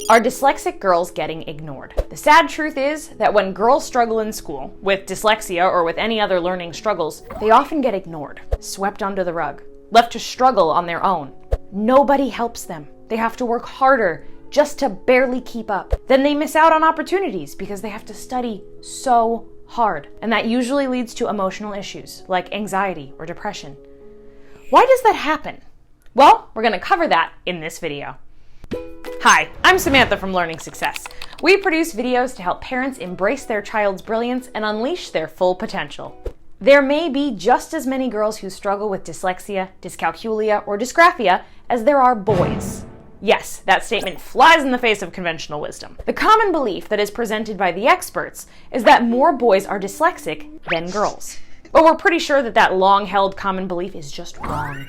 Are dyslexic girls getting ignored? The sad truth is that when girls struggle in school with dyslexia or with any other learning struggles, they often get ignored, swept under the rug, left to struggle on their own. Nobody helps them. They have to work harder just to barely keep up. Then they miss out on opportunities because they have to study so hard. And that usually leads to emotional issues like anxiety or depression. Why does that happen? Well, we're going to cover that in this video. Hi, I'm Samantha from Learning Success. We produce videos to help parents embrace their child's brilliance and unleash their full potential. There may be just as many girls who struggle with dyslexia, dyscalculia, or dysgraphia as there are boys. Yes, that statement flies in the face of conventional wisdom. The common belief that is presented by the experts is that more boys are dyslexic than girls. But we're pretty sure that that long-held common belief is just wrong.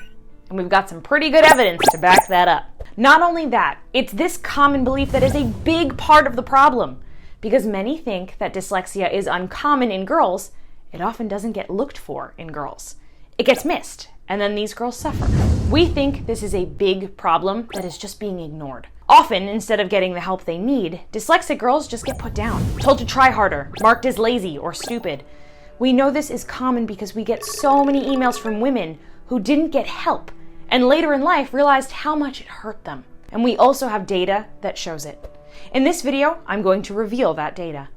And we've got some pretty good evidence to back that up. Not only that, it's this common belief that is a big part of the problem. Because many think that dyslexia is uncommon in girls, it often doesn't get looked for in girls. It gets missed, and then these girls suffer. We think this is a big problem that is just being ignored. Often, instead of getting the help they need, dyslexic girls just get put down, told to try harder, marked as lazy or stupid. We know this is common because we get so many emails from women who didn't get help and later in life realized how much it hurt them. And we also have data that shows it. In this video, I'm going to reveal that data.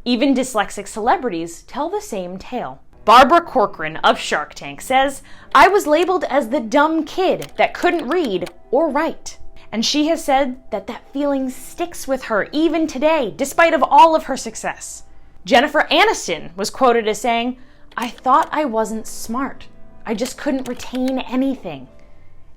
Even dyslexic celebrities tell the same tale. Barbara Corcoran of Shark Tank says, "I was labeled as the dumb kid that couldn't read or write." And she has said that that feeling sticks with her even today, despite of all of her success. Jennifer Aniston was quoted as saying, "I thought I wasn't smart. I just couldn't retain anything."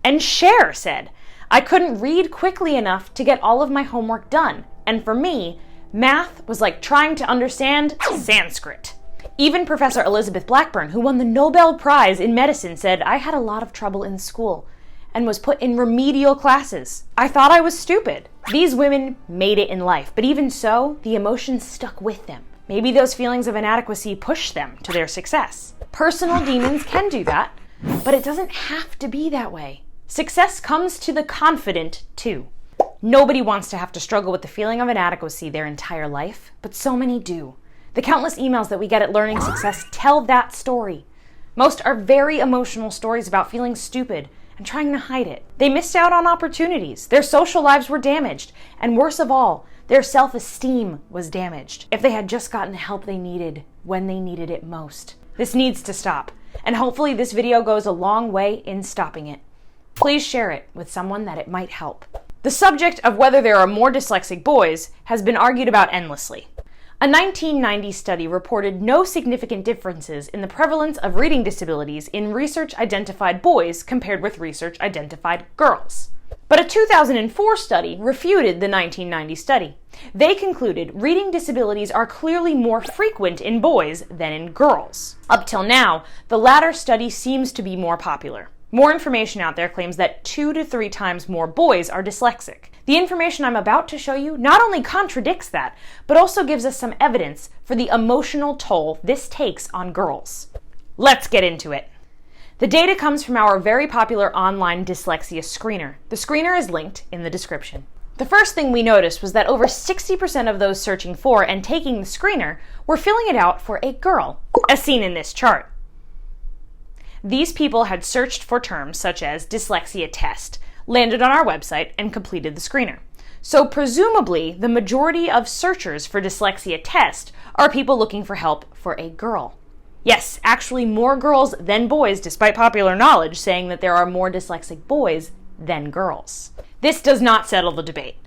And Cher said, "I couldn't read quickly enough to get all of my homework done. And for me, math was like trying to understand Sanskrit." Even Professor Elizabeth Blackburn, who won the Nobel Prize in medicine, said, "I had a lot of trouble in school and was put in remedial classes. I thought I was stupid." These women made it in life, but even so, the emotions stuck with them. Maybe those feelings of inadequacy pushed them to their success. Personal demons can do that, but it doesn't have to be that way. Success comes to the confident, too. Nobody wants to have to struggle with the feeling of inadequacy their entire life, but so many do. The countless emails that we get at Learning Success tell that story. Most are very emotional stories about feeling stupid and trying to hide it. They missed out on opportunities, their social lives were damaged, and worse of all, their self-esteem was damaged if they had just gotten the help they needed when they needed it most. This needs to stop, and hopefully this video goes a long way in stopping it. Please share it with someone that it might help. The subject of whether there are more dyslexic boys has been argued about endlessly. A 1990 study reported no significant differences in the prevalence of reading disabilities in research-identified boys compared with research-identified girls. But a 2004 study refuted the 1990 study. They concluded reading disabilities are clearly more frequent in boys than in girls. Up till now, the latter study seems to be more popular. More information out there claims that 2 to 3 times more boys are dyslexic. The information I'm about to show you not only contradicts that, but also gives us some evidence for the emotional toll this takes on girls. Let's get into it. The data comes from our very popular online dyslexia screener. The screener is linked in the description. The first thing we noticed was that over 60% of those searching for and taking the screener were filling it out for a girl, as seen in this chart. These people had searched for terms such as dyslexia test, landed on our website, and completed the screener. So presumably, the majority of searchers for dyslexia test are people looking for help for a girl. Yes, actually more girls than boys, despite popular knowledge saying that there are more dyslexic boys than girls. This does not settle the debate.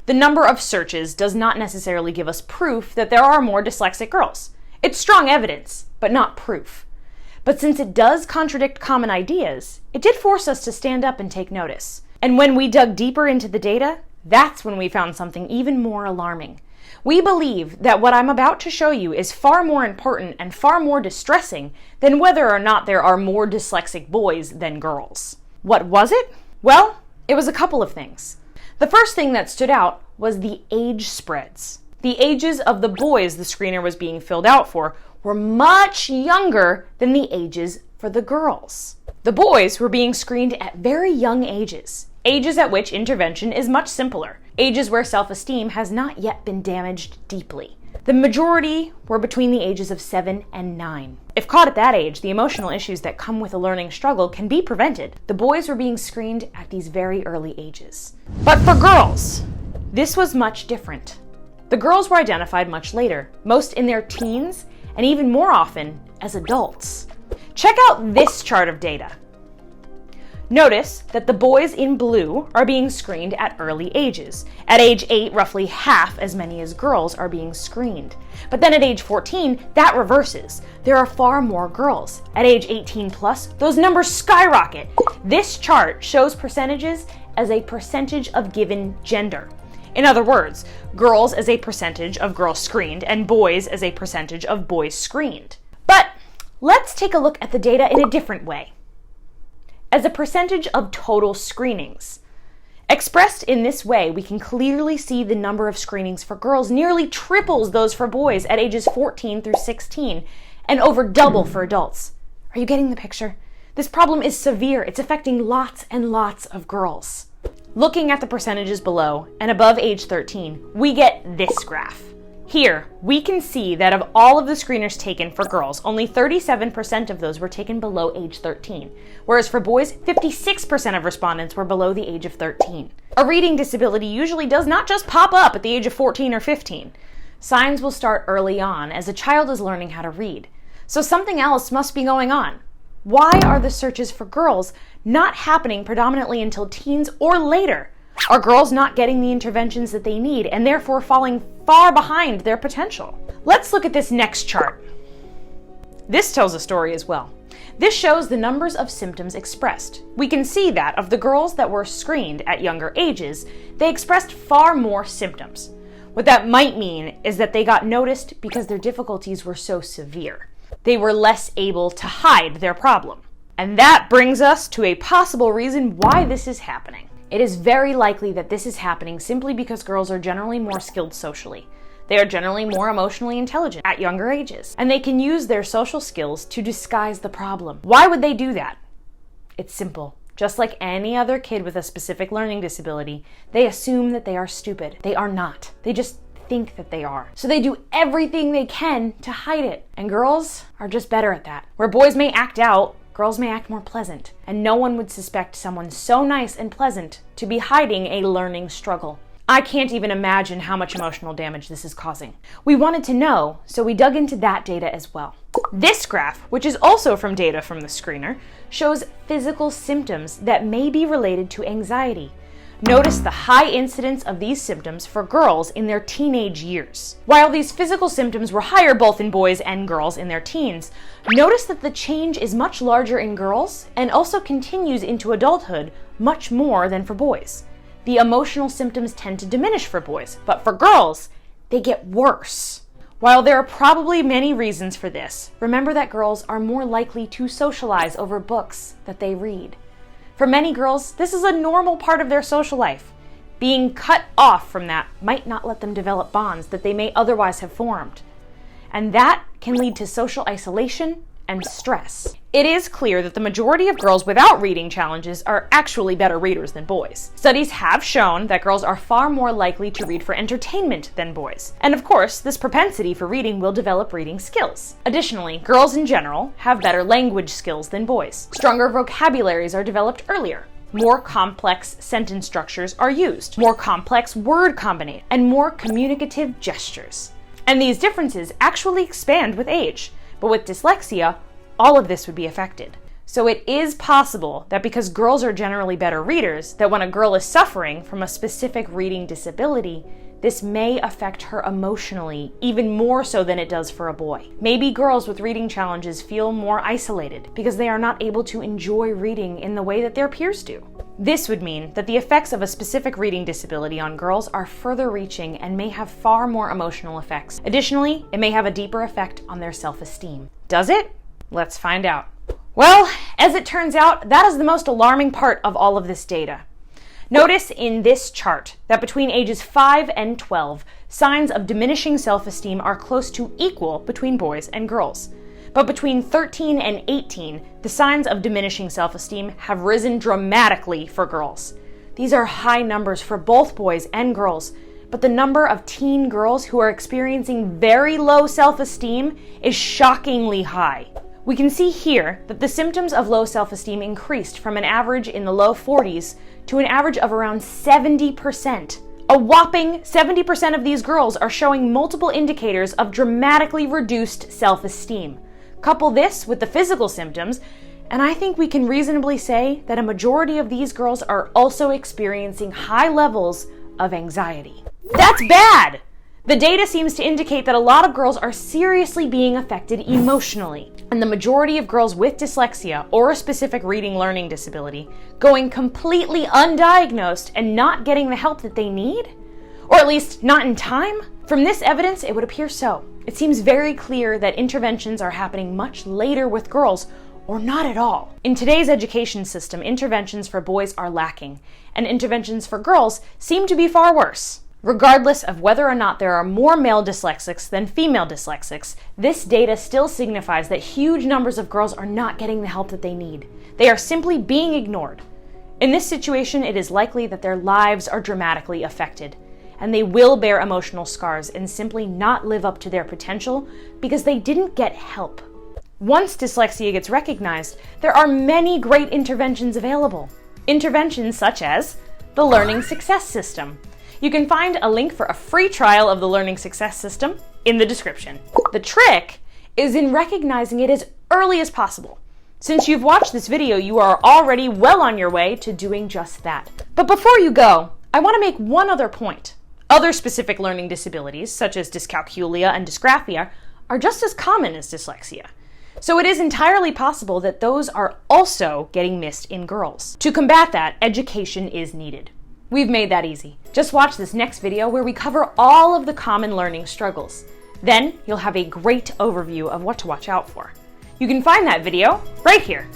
The number of searches does not necessarily give us proof that there are more dyslexic girls. It's strong evidence, but not proof. But since it does contradict common ideas, it did force us to stand up and take notice. And when we dug deeper into the data, that's when we found something even more alarming. We believe that what I'm about to show you is far more important and far more distressing than whether or not there are more dyslexic boys than girls. What was it? Well, it was a couple of things. The first thing that stood out was the age spreads. The ages of the boys the screener was being filled out for were much younger than the ages for the girls. The boys were being screened at very young ages, ages at which intervention is much simpler, ages where self-esteem has not yet been damaged deeply. The majority were between the ages of 7 and 9. If caught at that age, the emotional issues that come with a learning struggle can be prevented. The boys were being screened at these very early ages. But for girls, this was much different. The girls were identified much later, most in their teens, and even more often as adults. Check out this chart of data. Notice that the boys in blue are being screened at early ages. At age 8, roughly half as many as girls are being screened. But then at age 14, that reverses. There are far more girls. At age 18 plus, those numbers skyrocket. This chart shows percentages as a percentage of given gender. In other words, girls as a percentage of girls screened and boys as a percentage of boys screened. But let's take a look at the data in a different way. As a percentage of total screenings. Expressed in this way, we can clearly see the number of screenings for girls nearly triples those for boys at ages 14 through 16, and over double for adults. Are you getting the picture? This problem is severe. It's affecting lots and lots of girls. Looking at the percentages below and above age 13, we get this graph. Here, we can see that of all of the screeners taken for girls, only 37% of those were taken below age 13, whereas for boys, 56% of respondents were below the age of 13. A reading disability usually does not just pop up at the age of 14 or 15. Signs will start early on as a child is learning how to read. So something else must be going on. Why are the searches for girls not happening predominantly until teens or later? Are girls not getting the interventions that they need and therefore falling far behind their potential? Let's look at this next chart. This tells a story as well. This shows the numbers of symptoms expressed. We can see that of the girls that were screened at younger ages, they expressed far more symptoms. What that might mean is that they got noticed because their difficulties were so severe. They were less able to hide their problem. And that brings us to a possible reason why this is happening. It is very likely that this is happening simply because girls are generally more skilled socially. They are generally more emotionally intelligent at younger ages, and they can use their social skills to disguise the problem. Why would they do that? It's simple. Just like any other kid with a specific learning disability, they assume that they are stupid. They are not. They just think that they are. So they do everything they can to hide it. And girls are just better at that. Where boys may act out, girls may act more pleasant, and no one would suspect someone so nice and pleasant to be hiding a learning struggle. I can't even imagine how much emotional damage this is causing. We wanted to know, so we dug into that data as well. This graph, which is also from data from the screener, shows physical symptoms that may be related to anxiety. Notice the high incidence of these symptoms for girls in their teenage years. While these physical symptoms were higher both in boys and girls in their teens, notice that the change is much larger in girls and also continues into adulthood much more than for boys. The emotional symptoms tend to diminish for boys, but for girls, they get worse. While there are probably many reasons for this, remember that girls are more likely to socialize over books that they read. For many girls, this is a normal part of their social life. Being cut off from that might not let them develop bonds that they may otherwise have formed. And that can lead to social isolation and stress. It is clear that the majority of girls without reading challenges are actually better readers than boys. Studies have shown that girls are far more likely to read for entertainment than boys. And of course, this propensity for reading will develop reading skills. Additionally, girls in general have better language skills than boys. Stronger vocabularies are developed earlier. More complex sentence structures are used. More complex word combinations, and more communicative gestures. And these differences actually expand with age. But with dyslexia, all of this would be affected. So it is possible that because girls are generally better readers, that when a girl is suffering from a specific reading disability, this may affect her emotionally, even more so than it does for a boy. Maybe girls with reading challenges feel more isolated because they are not able to enjoy reading in the way that their peers do. This would mean that the effects of a specific reading disability on girls are further reaching and may have far more emotional effects. Additionally, it may have a deeper effect on their self-esteem. Does it? Let's find out. Well, as it turns out, that is the most alarming part of all of this data. Notice in this chart that between ages 5 and 12, signs of diminishing self-esteem are close to equal between boys and girls. But between 13 and 18, the signs of diminishing self-esteem have risen dramatically for girls. These are high numbers for both boys and girls, but the number of teen girls who are experiencing very low self-esteem is shockingly high. We can see here that the symptoms of low self-esteem increased from an average in the low 40s to an average of around 70%. A whopping 70% of these girls are showing multiple indicators of dramatically reduced self-esteem. Couple this with the physical symptoms, and I think we can reasonably say that a majority of these girls are also experiencing high levels of anxiety. That's bad! The data seems to indicate that a lot of girls are seriously being affected emotionally, and the majority of girls with dyslexia or a specific reading learning disability going completely undiagnosed and not getting the help that they need? Or at least not in time? From this evidence, it would appear so. It seems very clear that interventions are happening much later with girls, or not at all. In today's education system, interventions for boys are lacking, and interventions for girls seem to be far worse. Regardless of whether or not there are more male dyslexics than female dyslexics, this data still signifies that huge numbers of girls are not getting the help that they need. They are simply being ignored. In this situation, it is likely that their lives are dramatically affected, and they will bear emotional scars and simply not live up to their potential because they didn't get help. Once dyslexia gets recognized, there are many great interventions available. Interventions such as the Learning Success System. You can find a link for a free trial of the Learning Success System in the description. The trick is in recognizing it as early as possible. Since you've watched this video, you are already well on your way to doing just that. But before you go, I want to make one other point. Other specific learning disabilities, such as dyscalculia and dysgraphia, are just as common as dyslexia. So it is entirely possible that those are also getting missed in girls. To combat that, education is needed. We've made that easy. Just watch this next video where we cover all of the common learning struggles. Then you'll have a great overview of what to watch out for. You can find that video right here.